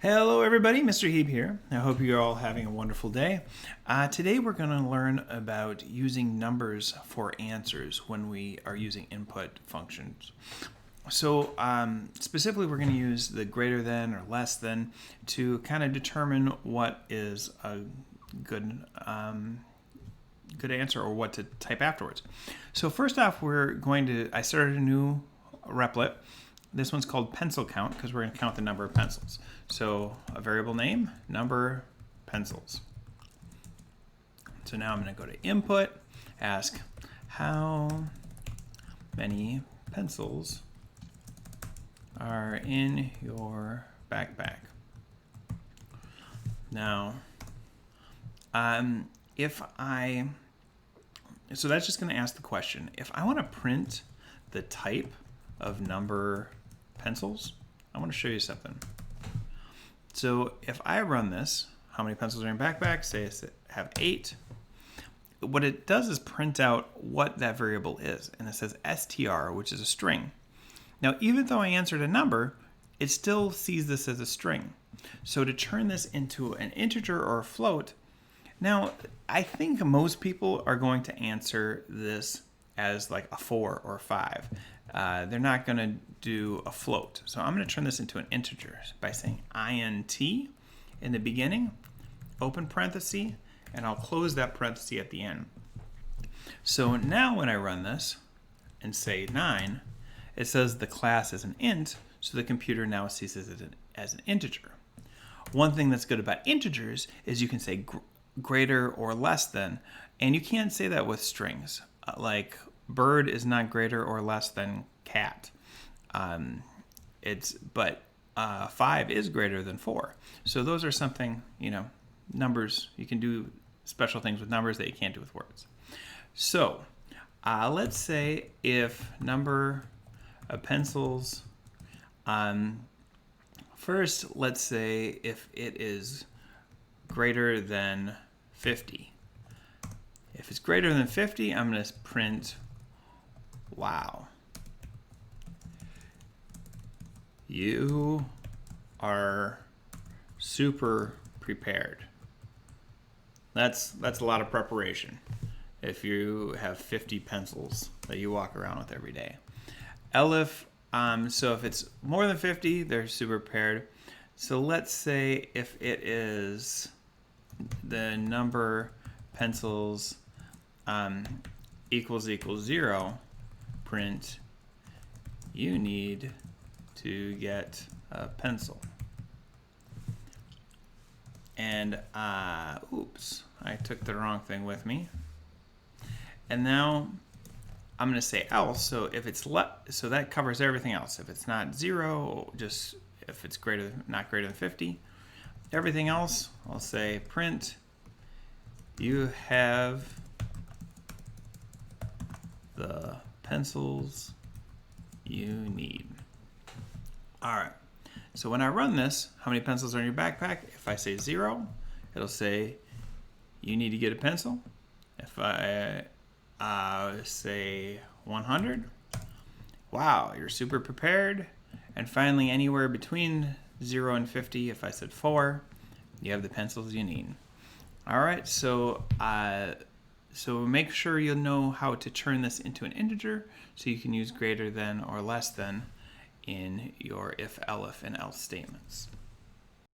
Hello everybody, Mr. Heeb here. I hope you're all having a wonderful day. Today we're going to learn about using numbers for answers when we are using input functions. So specifically we're going to use the greater than or less than to kind of determine what is a good answer or what to type afterwards. So first off, I started a new replet. This one's called pencil count because we're going to count the number of pencils. So a variable name, number, pencils. So now I'm going to go to input, ask how many pencils are in your backpack. Now, so that's just going to ask the question. If I want to print the type of number pencils, I want to show you something. So if I run this, how many pencils are in your backpack, say I have 8, what it does is print out what that variable is, and it says str, which is a string. Now, even though I answered a number, it still sees this as a string. So to turn this into an integer or a float, now I think most people are going to answer this as like a 4 or a 5. They're not going to do a float. So I'm going to turn this into an integer by saying int in the beginning, open parenthesis, and I'll close that parenthesis at the end. So now when I run this and say 9, it says the class is an int, so the computer now sees it as an integer. One thing that's good about integers is you can say greater or less than, and you can't say that with strings. Like bird is not greater or less than cat. But 5 is greater than 4. So those are something, numbers, you can do special things with numbers that you can't do with words. So let's say if number of pencils, first let's say if it is greater than 50. If it's greater than 50, I'm going to print wow. You are super prepared. That's a lot of preparation if you have 50 pencils that you walk around with every day. Elif, so if it's more than 50, they're super prepared. So let's say if it is the number pencils equals 0, print you need to get a pencil. And oops, I took the wrong thing with me. And now I'm going to say else. So if it's so that covers everything else. If it's not 0, just if it's not greater than 50, everything else I'll say print you have the pencils you need. All right, so when I run this, how many pencils are in your backpack? If I say 0, it'll say you need to get a pencil. If I say 100, wow, you're super prepared. And finally, anywhere between 0 and 50, if I said 4, you have the pencils you need. All right, so make sure you know how to turn this into an integer so you can use greater than or less than in your if, elif, and else statements.